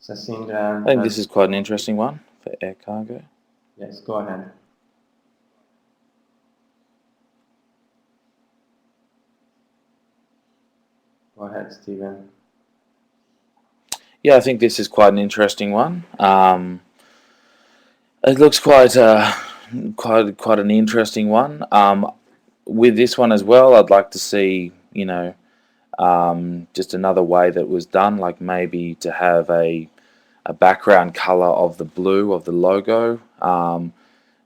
I think this Sasindran, is quite an interesting one for air cargo. yes, go ahead. Go ahead, Stephen. Yeah, I think this is quite an interesting one. It looks quite an interesting one. With this one as well, I'd like to see, just another way that was done, like maybe to have a background color of the blue of the logo,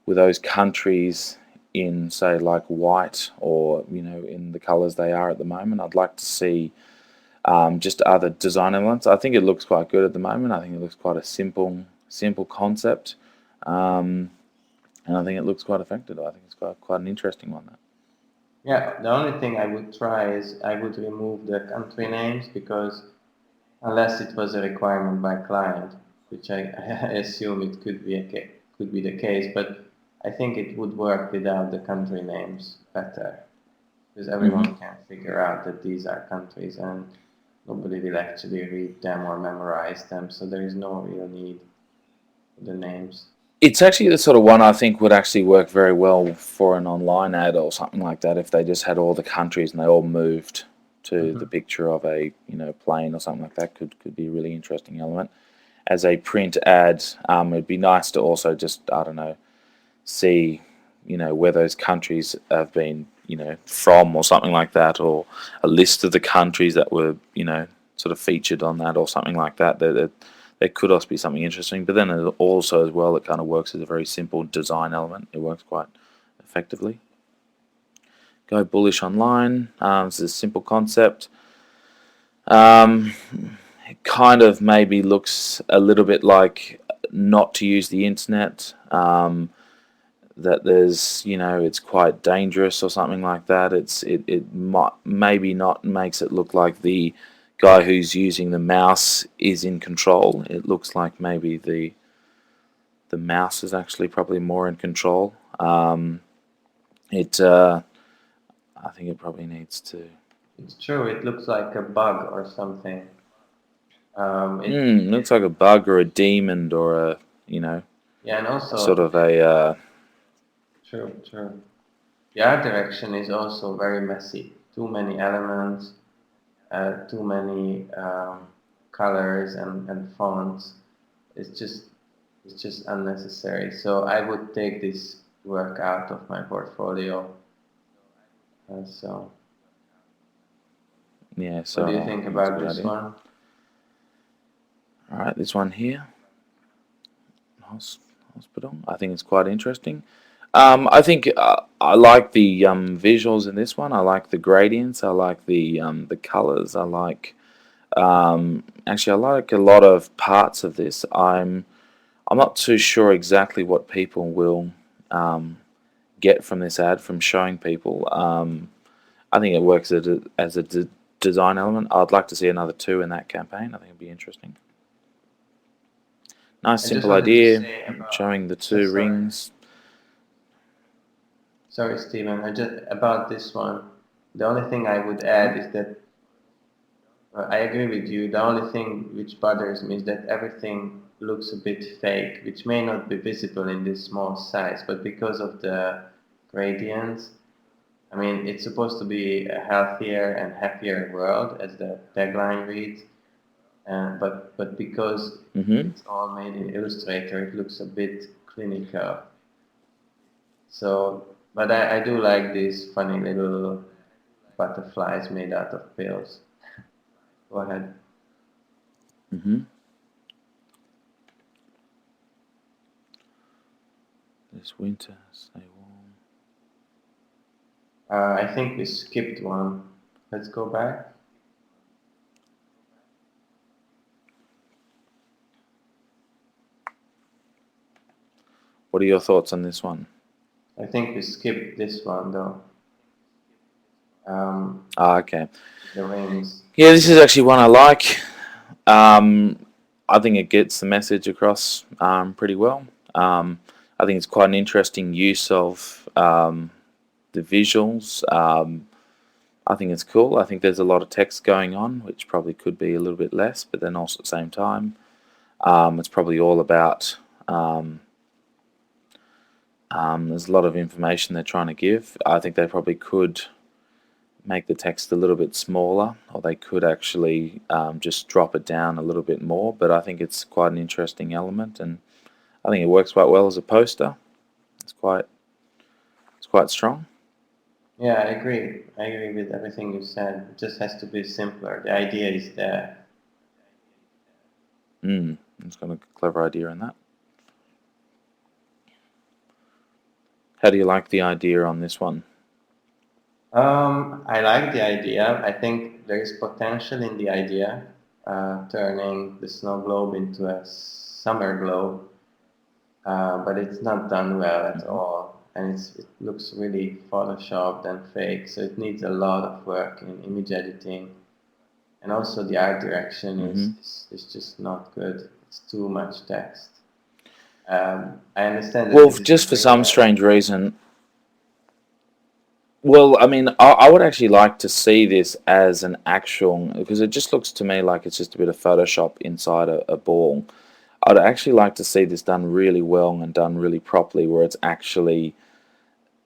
with those countries in, say, like white, or in the colors they are at the moment. I'd like to see just other design elements. I think it looks quite good at the moment. I think it looks quite a simple concept, um, and I think it looks quite effective. I think it's quite an interesting one. That. Yeah, the only thing I would try is I would remove the country names because unless it was a requirement by client, which I assume it could be the case, but I think it would work without the country names better because Hmm. everyone can figure out that these are countries and nobody will actually read them or memorize them, so there is no real need for the names. It's actually the sort of one I think would actually work very well for an online ad or something like that. If they just had all the countries and they all moved to the Hmm. picture of a plane or something like that, could be a really interesting element. As a print ad, it'd be nice to also just, I don't know, see where those countries have been from or something like that, or a list of the countries that were sort of featured on that or something like that. There could also be something interesting, but then also as well, it kind of works as a very simple design element. It works quite effectively. Go bullish online. This is a simple concept. um, it kind of maybe looks a little bit like not to use the internet, that there's it's quite dangerous or something like that. It might maybe not makes it look like the guy who's using the mouse is in control. It looks like maybe the mouse is actually probably more in control. It I think it probably needs to. It's true, it looks like a bug or something. Looks like a bug or a demon or Yeah, and a sort also, of a true, true. The art direction is also very messy. Too many elements, too many colors and fonts. It's just it's just unnecessary. So I would take this work out of my portfolio. So yeah. what do you So I think think it's a about good this idea. one? All right, this one here. Hospital. I think it's quite interesting. I think I like the visuals in this one. I like the gradients. I like the colors. I like actually I like a lot of parts of this. I'm not too sure exactly what people will um, get from this ad from showing people. I think it works as a design element. I'd like to see another two in that campaign. I think it'd be interesting. Nice I just simple wanted to idea, say about. showing the two Sorry, rings. sorry, Stephen. I just about this one. The only thing I would add is that I agree with you. The only thing which bothers me is that everything looks a bit fake, which may not be visible in this small size, but because of the gradients, I mean, it's supposed to be a healthier and happier world, as the tagline reads, but because Hmm. it's all made in Illustrator, it looks a bit clinical. So, but I do like these funny little butterflies made out of pills. Go ahead. Hmm. This winter, stay warm. I think we skipped one. Let's go back. What are your thoughts on this one? I think we skipped this one though. Um, Okay. the rings. Yeah, this is actually one I like. I think it gets the message across pretty well. I think it's quite an interesting use of the visuals. I think it's cool. I think there's a lot of text going on, which probably could be a little bit less, but then also at the same time, It's probably all about there's a lot of information they're trying to give. I think they probably could make the text a little bit smaller, or they could actually just drop it down a little bit more, but I think it's quite an interesting element, and I think it works quite well as a poster. It's quite strong. Yeah, I agree. I agree with everything you said. It just has to be simpler. The idea is there. It's got a clever idea in that. How do you like the idea on this one? I like the idea. I think there is potential in the idea, turning the snow globe into a summer globe, but it's not done well at all, and it looks really photoshopped and fake. So it needs a lot of work in image editing, and also the art direction is just not good. It's too much text. I understand that Well, this is a just for green some light. strange reason, well, I mean, I would actually like to see this as an actual, because it just looks to me like it's just a bit of Photoshop inside a ball. I'd actually like to see this done really well and done really properly, where it's actually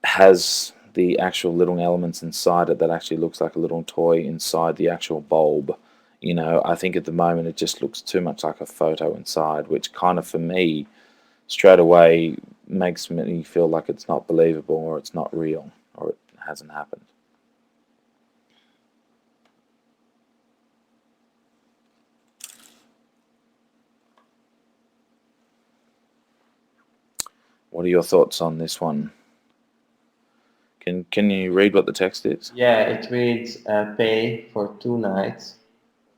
has the actual little elements inside it that actually looks like a little toy inside the actual bulb. I think at the moment it just looks too much like a photo inside, which kind of for me straight away makes me feel like it's not believable, or it's not real, or it hasn't happened. What are your thoughts on this one? Can you read what the text is? Yeah, it reads pay for 2 nights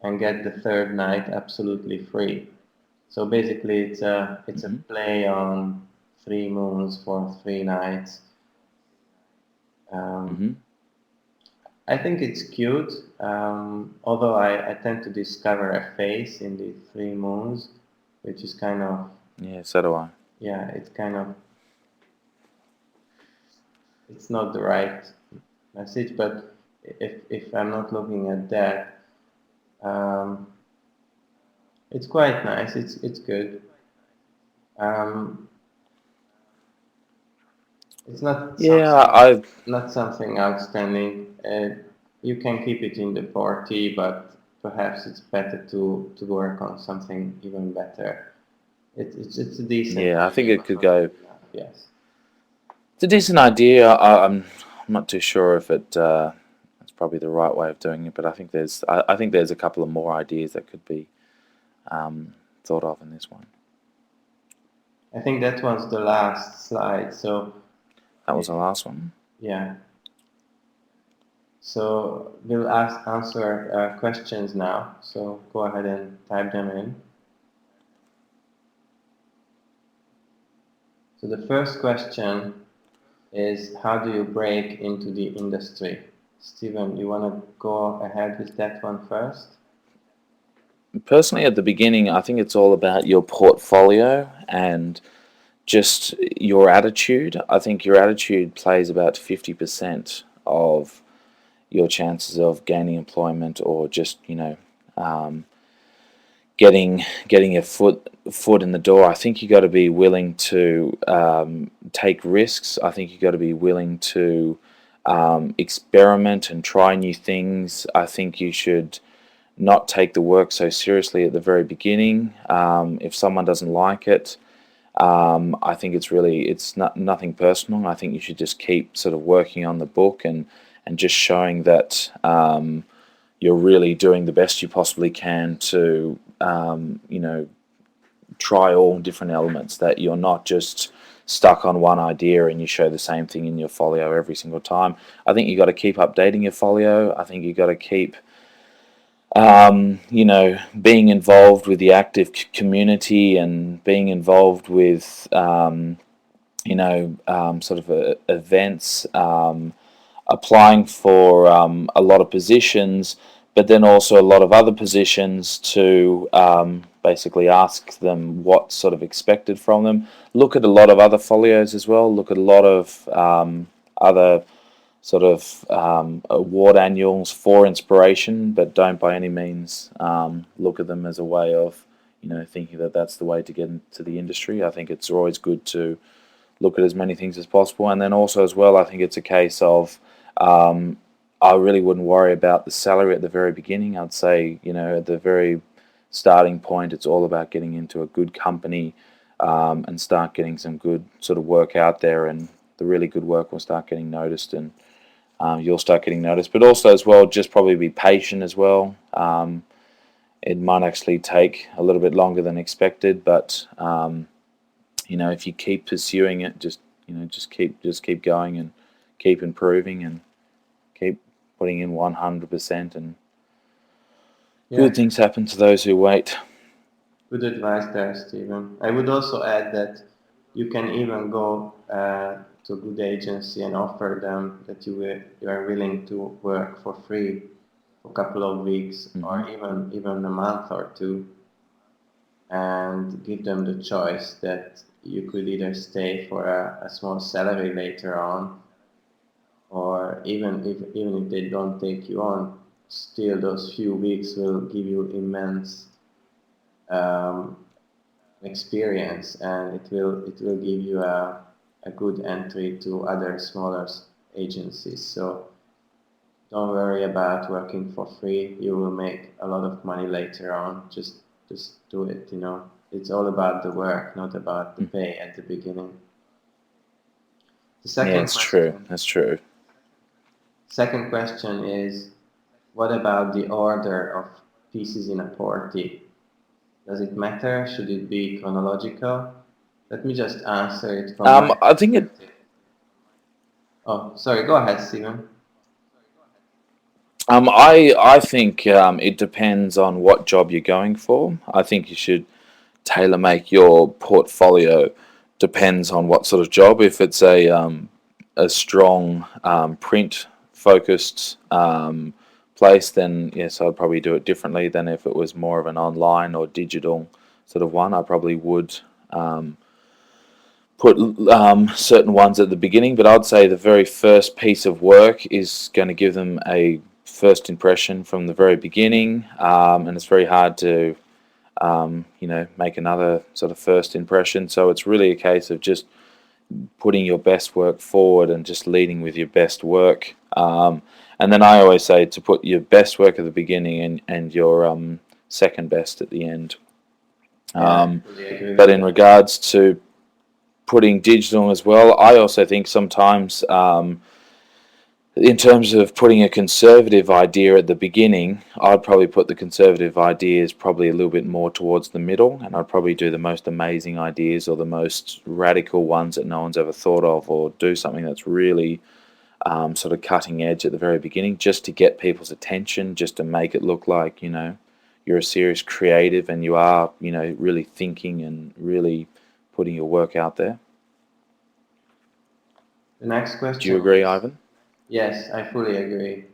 and get the third night absolutely free. So basically, it's a play on 3 moons for 3 nights. Um, hmm I think it's cute, although I tend to discover a face in the 3 moons, which is kind of, Yeah, so do I. yeah, it's not the right message. But if I'm not looking at that, um, it's quite nice. It's good. Um, it's not Yeah, something I not something outstanding. You can keep it in the 40, but perhaps it's better to work on something even better. It's a decent yeah, I think idea, it but could not go. good enough. Yes. It's a decent idea. I'm not too sure if it's probably the right way of doing it, but I think there's a couple of more ideas that could be um, thought of in this one. I think that was the last slide. So, That was eh, the last one. yeah. So we'll answer questions now. So go ahead and type them in. So the first question is, how do you break into the industry? Stephen, you want to go ahead with that one first? Personally, at the beginning, I think it's all about your portfolio and just your attitude. I think your attitude plays about 50% of your chances of gaining employment, or just um, getting a foot in the door. I think you got to be willing to take risks. I think you got to be willing to experiment and try new things. I think you should not take the work so seriously at the very beginning. If someone doesn't like it, I think it's not nothing personal. I think you should just keep sort of working on the book, and just showing that you're really doing the best you possibly can to try all different elements. That you're not just stuck on one idea and you show the same thing in your folio every single time. I think you got to keep updating your folio. I think you got to keep being involved with the active community, and being involved with sort of events, applying for a lot of positions, but then also a lot of other positions to basically ask them what's sort of expected from them. Look at a lot of other folios as well. Look at a lot of other sort of award annuals for inspiration, but don't by any means look at them as a way of thinking that that's the way to get into the industry. I think it's always good to look at as many things as possible. And then also as well, I think it's a case of I really wouldn't worry about the salary at the very beginning. I'd say, at the very starting point, it's all about getting into a good company and start getting some good sort of work out there, and the really good work will start getting noticed, and you'll start getting noticed. But also as well, just probably be patient as well. It might actually take a little bit longer than expected, but if you keep pursuing it, just keep going and keep improving and keep putting in 100%, and Yeah, good things happen to those who wait. good advice there, Stephen. I would also add that you can even go to a good agency and offer them that you are willing to work for free for a couple of weeks Hmm. or even a month or two, and give them the choice that you could either stay for a small salary later on, or even if they don't take you on, still those few weeks will give you immense um, experience, and it will give you a good entry to other smaller agencies. So don't worry about working for free. You will make a lot of money later on. Just do it. It's all about the work, not about the pay at the beginning. The Yeah, second it's true. question. That's true. Second question is, what about the order of pieces in a party? Does it matter? Should it be chronological? Let me just answer it from my I think it. perspective. Oh, sorry. Go ahead, Stephen. I think it depends on what job you're going for. I think you should tailor make your portfolio depends on what sort of job. If it's a strong print focused place, then yes, I'd probably do it differently than if it was more of an online or digital sort of one. I probably would um, put certain ones at the beginning, but I'd say the very first piece of work is going to give them a first impression from the very beginning, and it's very hard to make another sort of first impression. So it's really a case of just putting your best work forward and just leading with your best work. And then I always say to put your best work at the beginning and your second best at the end. Yeah, I fully agree But with in that. regards to putting digital as well, I also think sometimes in terms of putting a conservative idea at the beginning, I'd probably put the conservative ideas probably a little bit more towards the middle, and I'd probably do the most amazing ideas or the most radical ones that no one's ever thought of, or do something that's really sort of cutting edge at the very beginning, just to get people's attention, just to make it look like you're a serious creative and you are really thinking and really putting your work out there. The next Do you question agree, is, Ivan? yes, I fully agree.